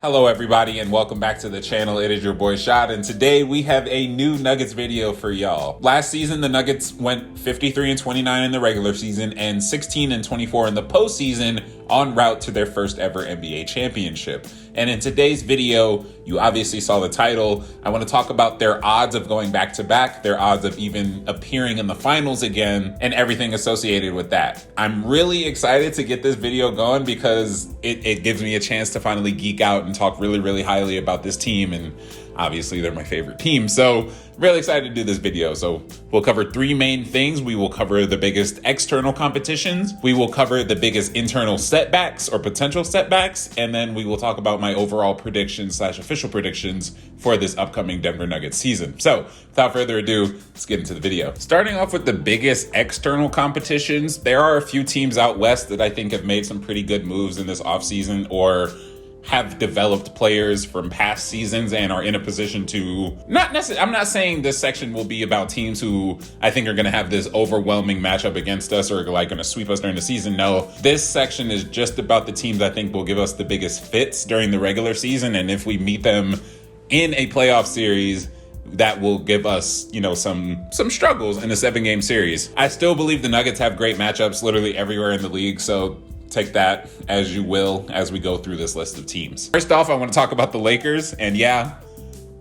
Hello everybody and welcome back to the channel. It is your boy Shad, and today we have a new Nuggets video for y'all. Last season the Nuggets went 53-29 in the regular season and 16-24 in the postseason, en route to their first ever NBA championship. And in today's video, you obviously saw the title. I want to talk about their odds of going back to back, their odds of even appearing in the finals again, and everything associated with that. I'm really excited to get this video going because it gives me a chance to finally geek out and talk really highly about this team, and obviously they're my favorite team. So really excited to do this video. So we'll cover three main things. We will cover the biggest external competitions. We will cover the biggest internal setbacks or potential setbacks. And then we will talk about my overall predictions / official predictions for this upcoming Denver Nuggets season. So without further ado, let's get into the video. Starting off with the biggest external competitions, there are a few teams out west that I think have made some pretty good moves in this offseason, or have developed players from past seasons and are in a position to not necessarily, I'm not saying this section will be about teams who I think are going to have this overwhelming matchup against us or like going to sweep us during the season. No, this section is just about the teams I think will give us the biggest fits during the regular season. And if we meet them in a playoff series, that will give us, some struggles in a 7-game series. I still believe the Nuggets have great matchups literally everywhere in the league. So take that as you will as we go through this list of teams. First off, I want to talk about the Lakers. And yeah,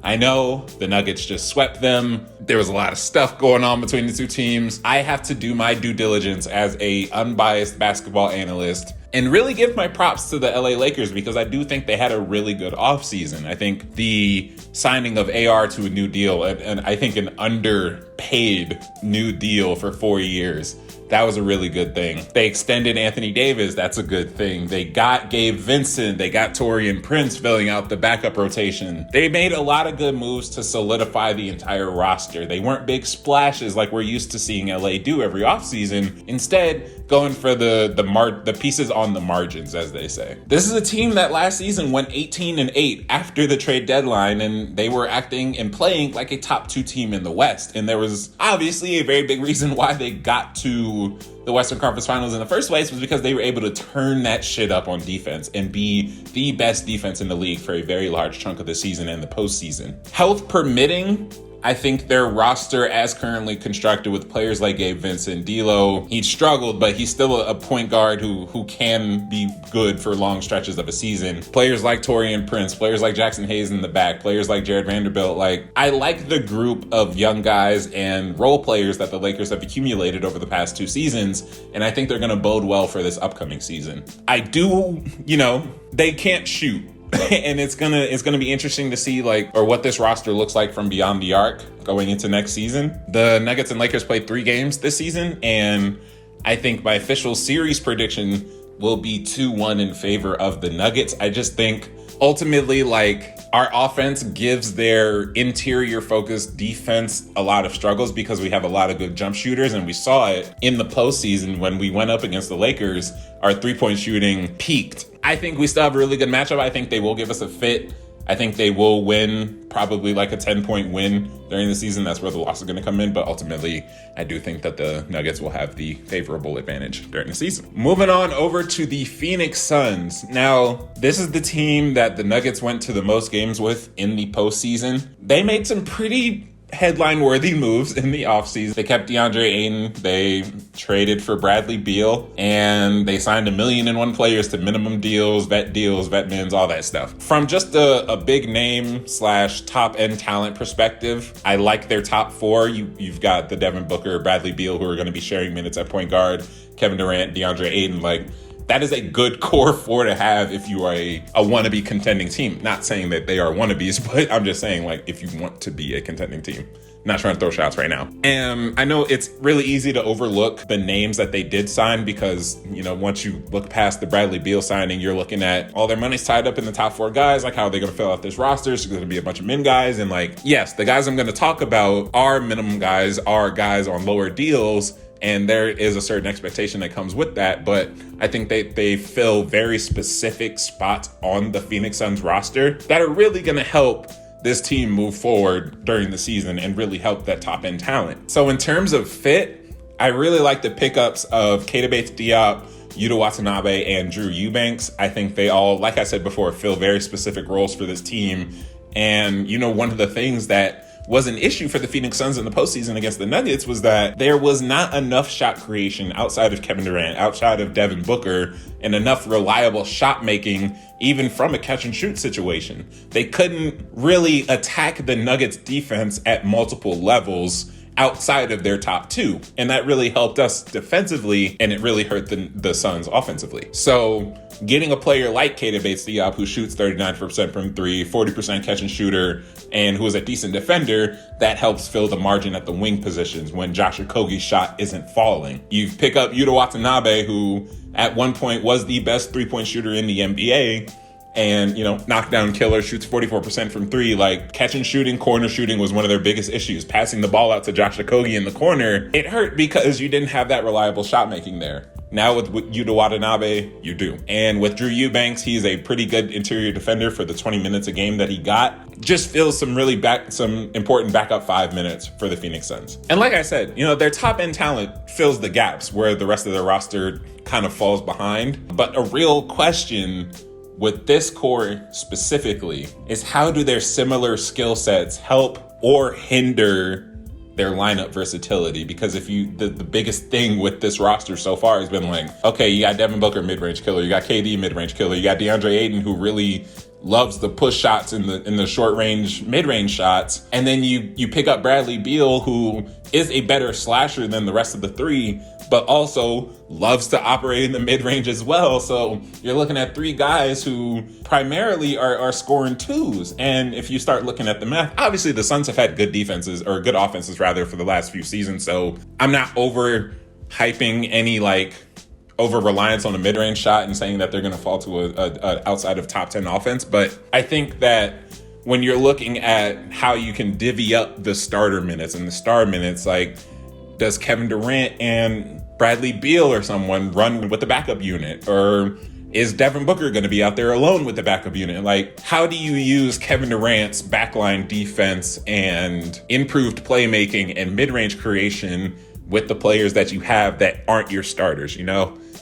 I know the Nuggets just swept them. There was a lot of stuff going on between the two teams. I have to do my due diligence as a unbiased basketball analyst and really give my props to the LA Lakers because I do think they had a really good offseason. I think the signing of AR to a new deal, and I think an underpaid new deal for 4 years, that was a really good thing. They extended Anthony Davis. That's a good thing. They got Gabe Vincent. They got Taurean Prince filling out the backup rotation. They made a lot of good moves to solidify the entire roster. They weren't big splashes like we're used to seeing LA do every offseason. Instead, going for the pieces on the margins, as they say. This is a team that last season went 18-8 after the trade deadline, and they were acting and playing like a top 2 team in the West. And there was obviously a very big reason why they got to the Western Conference Finals in the first place, was because they were able to turn that shit up on defense and be the best defense in the league for a very large chunk of the season and the postseason. Health permitting, I think their roster as currently constructed with players like Gabe Vincent, D'Lo, he struggled, but he's still a point guard who can be good for long stretches of a season. Players like Taurean Prince, players like Jackson Hayes in the back, players like Jared Vanderbilt. I like the group of young guys and role players that the Lakers have accumulated over the past 2 seasons, and I think they're going to bode well for this upcoming season. I do, they can't shoot. And it's gonna be interesting to see what this roster looks like from beyond the arc going into next season. The Nuggets and Lakers played 3 games this season, and I think my official series prediction will be 2-1 in favor of the Nuggets. I just think ultimately our offense gives their interior focused defense a lot of struggles because we have a lot of good jump shooters, and we saw it in the postseason when we went up against the Lakers. Our 3-point shooting peaked. I think we still have a really good matchup. I think they will give us a fit. I think they will win, probably like a 10-point win during the season. That's where the loss is going to come in. But ultimately, I do think that the Nuggets will have the favorable advantage during the season. Moving on over to the Phoenix Suns. Now, this is the team that the Nuggets went to the most games with in the postseason. They made some pretty headline-worthy moves in the offseason. They kept DeAndre Ayton, they traded for Bradley Beal, and they signed 1,000,001 players to minimum deals, vet mins, all that stuff. From just a big name / top-end talent perspective, I like their top 4. You've got the Devin Booker, Bradley Beal, who are going to be sharing minutes at point guard, Kevin Durant, DeAndre Ayton. That is a good core 4 to have if you are a wannabe contending team. Not saying that they are wannabes, but I'm just saying if you want to be a contending team. Not trying to throw shots right now. And I know it's really easy to overlook the names that they did sign because, once you look past the Bradley Beal signing, you're looking at all their money's tied up in the top 4 guys. How are they going to fill out this roster? It's going to be a bunch of min guys. And yes, the guys I'm going to talk about are minimum guys, are guys on lower deals. And there is a certain expectation that comes with that. But I think they fill very specific spots on the Phoenix Suns roster that are really going to help this team move forward during the season and really help that top end talent. So in terms of fit, I really like the pickups of Keita Bates-Diop, Yuta Watanabe and Drew Eubanks. I think they all, like I said before, fill very specific roles for this team. And, one of the things that was an issue for the Phoenix Suns in the postseason against the Nuggets was that there was not enough shot creation outside of Kevin Durant, outside of Devin Booker, and enough reliable shot making, even from a catch and shoot situation. They couldn't really attack the Nuggets defense at multiple levels outside of their top two. And that really helped us defensively, and it really hurt the Suns offensively. So getting a player like Keita Bates-Diop, who shoots 39% from three, 40% catch and shooter, and who is a decent defender, that helps fill the margin at the wing positions when Josh Okogie's shot isn't falling. You pick up Yuta Watanabe, who at one point was the best three-point shooter in the NBA, and, knockdown killer, shoots 44% from three. Like, catch and shooting, corner shooting was one of their biggest issues. Passing the ball out to Josh Okogie in the corner, it hurt because you didn't have that reliable shot making there. Now with Yuta Watanabe, you do. And with Drew Eubanks, he's a pretty good interior defender for the 20 minutes a game that he got. Just fills some important backup 5 minutes for the Phoenix Suns. And like I said, their top end talent fills the gaps where the rest of their roster kind of falls behind. But a real question with this core specifically is, how do their similar skill sets help or hinder their lineup versatility? Because the biggest thing with this roster so far has been like, okay, you got Devin Booker, mid-range killer, you got KD, mid-range killer, you got DeAndre Ayton, who really loves the push shots in the short range, mid-range shots, and then you pick up Bradley Beal, who is a better slasher than the rest of the three, but also loves to operate in the mid-range as well. So you're looking at three guys who primarily are scoring twos. And if you start looking at the math, obviously the Suns have had good offenses rather for the last few seasons. So I'm not over hyping any over reliance on a mid-range shot and saying that they're going to fall to a outside of top 10 offense. But I think that when you're looking at how you can divvy up the starter minutes and the star minutes, does Kevin Durant and Bradley Beal or someone run with the backup unit? Or is Devin Booker going to be out there alone with the backup unit? How do you use Kevin Durant's backline defense and improved playmaking and mid-range creation with the players that you have that aren't your starters?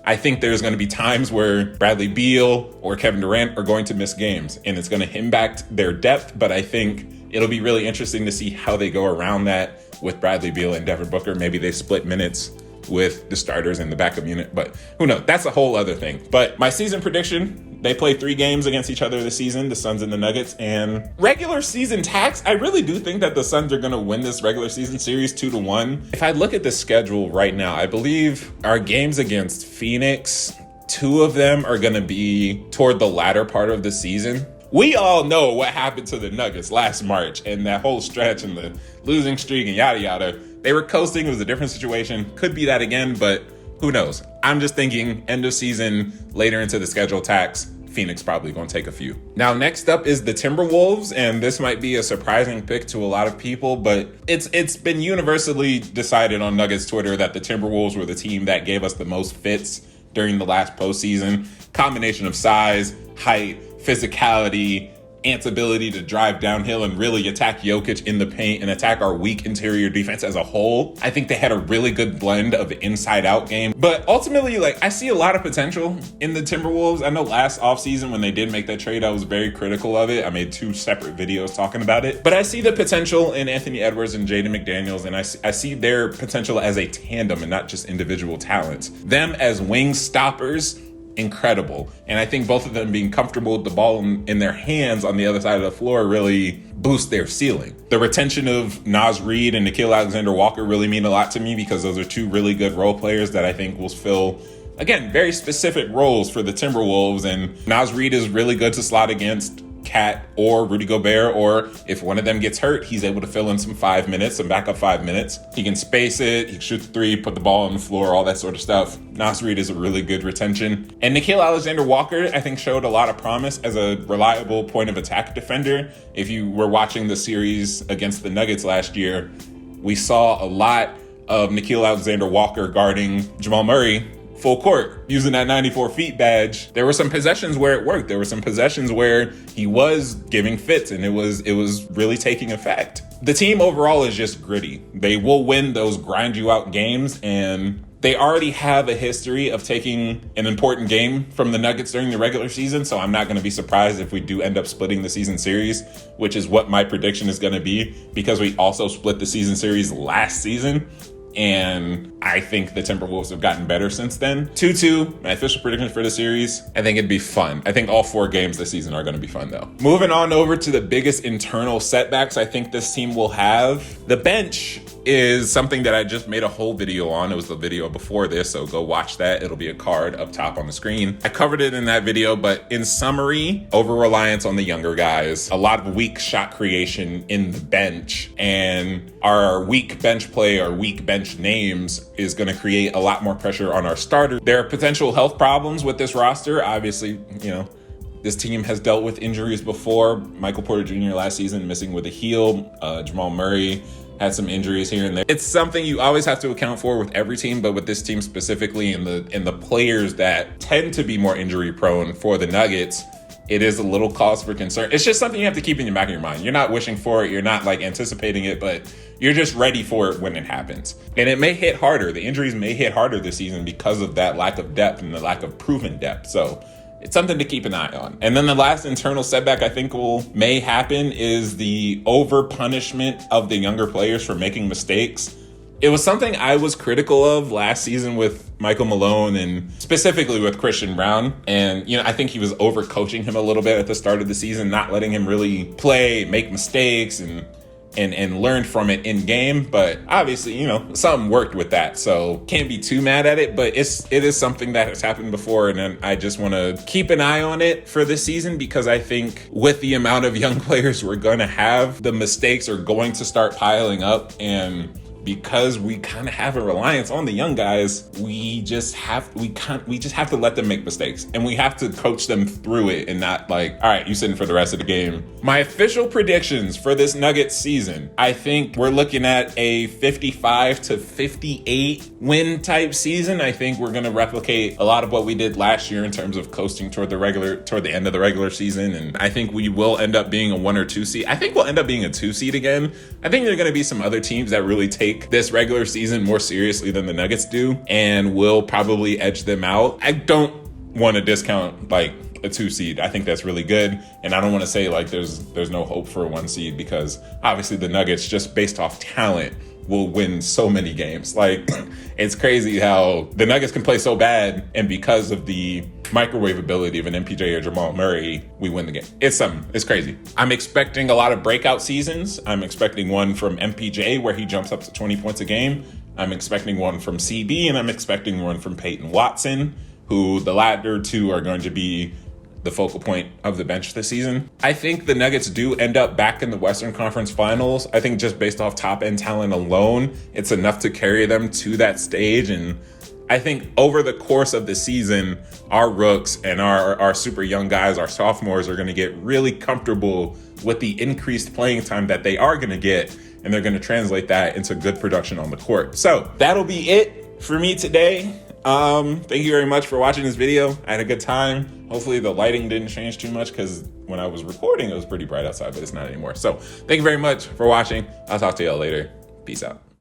I think there's going to be times where Bradley Beal or Kevin Durant are going to miss games, and it's going to impact their depth. But I think it'll be really interesting to see how they go around that with Bradley Beal and Devin Booker. Maybe they split minutes with the starters and the backup unit, but who knows? That's a whole other thing. But my season prediction, they play 3 games against each other this season, the Suns and the Nuggets, and regular season tax, I really do think that the Suns are going to win this regular season series 2-1. If I look at the schedule right now, I believe our games against Phoenix, 2 of them are going to be toward the latter part of the season. We all know what happened to the Nuggets last March and that whole stretch and the losing streak and yada yada. They were coasting. It was a different situation. Could be that again, but who knows? I'm just thinking end of season, later into the schedule tax, Phoenix probably going to take a few. Now, next up is the Timberwolves, and this might be a surprising pick to a lot of people, but it's been universally decided on Nuggets Twitter that the Timberwolves were the team that gave us the most fits during the last postseason. Combination of size, height, physicality, Ant's ability to drive downhill and really attack Jokic in the paint and attack our weak interior defense as a whole. I think they had a really good blend of inside-out game. But ultimately, I see a lot of potential in the Timberwolves. I know last offseason when they did make that trade, I was very critical of it. I made 2 separate videos talking about it. But I see the potential in Anthony Edwards and Jaden McDaniels, and I see their potential as a tandem and not just individual talents. Them as wing stoppers, incredible. And I think both of them being comfortable with the ball in their hands on the other side of the floor really boost their ceiling. The retention of Naz Reid and Nickeil Alexander-Walker really mean a lot to me because those are 2 really good role players that I think will fill, again, very specific roles for the Timberwolves. And Naz Reid is really good to slot against Cat or Rudy Gobert, or if one of them gets hurt, he's able to fill in some backup 5 minutes. He can space it, he can shoot the 3, put the ball on the floor, all that sort of stuff. Naz Reid is a really good retention. And Nickeil Alexander-Walker, I think, showed a lot of promise as a reliable point of attack defender. If you were watching the series against the Nuggets last year, we saw a lot of Nickeil Alexander-Walker guarding Jamal Murray full court, using that 94 feet badge. There were some possessions where it worked. There were some possessions where he was giving fits, and it was really taking effect. The team overall is just gritty. They will win those grind you out games, and They already have a history of taking an important game from the Nuggets during the regular season, so I'm not going to be surprised if we do end up splitting the season series, which is what my prediction is going to be, because we also split the season series last season. And I think the Timberwolves have gotten better since then. 2-2, my official prediction for the series. I think it'd be fun. I think all 4 games this season are going to be fun, though. Moving on over to the biggest internal setbacks I think this team will have. The bench is something that I just made a whole video on. It was the video before this, so go watch that. It'll be a card up top on the screen. I covered it in that video, but in summary, over-reliance on the younger guys, a lot of weak shot creation in the bench, and our weak bench play, our weak bench names is going to create a lot more pressure on our starter. There are potential health problems with this roster. Obviously, this team has dealt with injuries before. Michael Porter Jr. last season missing with a heel. Jamal Murray had some injuries here and there. It's something you always have to account for with every team, but with this team specifically and the players that tend to be more injury prone for the Nuggets, it is a little cause for concern. It's just something you have to keep in the back of your mind. You're not wishing for it. You're not anticipating it, but you're just ready for it when it happens. And it may hit harder. The injuries may hit harder this season because of that lack of depth and the lack of proven depth. So it's something to keep an eye on. And then the last internal setback I think may happen is the over punishment of the younger players for making mistakes. It was something I was critical of last season with Michael Malone and specifically with Christian Braun. And, I think he was over coaching him a little bit at the start of the season, not letting him really play, make mistakes and learn from it in game. But obviously, something worked with that. So can't be too mad at it, but it is something that has happened before. And I just want to keep an eye on it for this season, because I think with the amount of young players we're going to have, the mistakes are going to start piling up. And because we kind of have a reliance on the young guys, we just have to let them make mistakes, and we have to coach them through it and not all right, you sitting for the rest of the game. My official predictions for this Nuggets season, I think we're looking at a 55 to 58 win type season. I think we're going to replicate a lot of what we did last year in terms of coasting toward the end of the regular season. And I think we will end up being a 1 or 2 seed. I think we'll end up being a 2 seed again. I think there are going to be some other teams that really take this regular season more seriously than the Nuggets do, and will probably edge them out. I don't want to discount a 2 seed. I think that's really good, and I don't want to say there's no hope for a 1 seed, because obviously the Nuggets, just based off talent, will win so many games. It's crazy how the Nuggets can play so bad, and because of the microwave ability of an MPJ or Jamal Murray, we win the game. It's something. It's crazy. I'm expecting a lot of breakout seasons. I'm expecting one from MPJ where he jumps up to 20 points a game. I'm expecting one from CB, and I'm expecting one from Peyton Watson, who the latter 2 are going to be the focal point of the bench this season. I think the Nuggets do end up back in the Western Conference Finals. I think just based off top end talent alone, it's enough to carry them to that stage. And I think over the course of the season, our rooks and our super young guys, our sophomores, are going to get really comfortable with the increased playing time that they are going to get, and they're going to translate that into good production on the court. So that'll be it for me today. Thank you very much for watching this video. I had a good time. Hopefully the lighting didn't change too much, because when I was recording, it was pretty bright outside, but it's not anymore. So thank you very much for watching. I'll talk to y'all later. Peace out.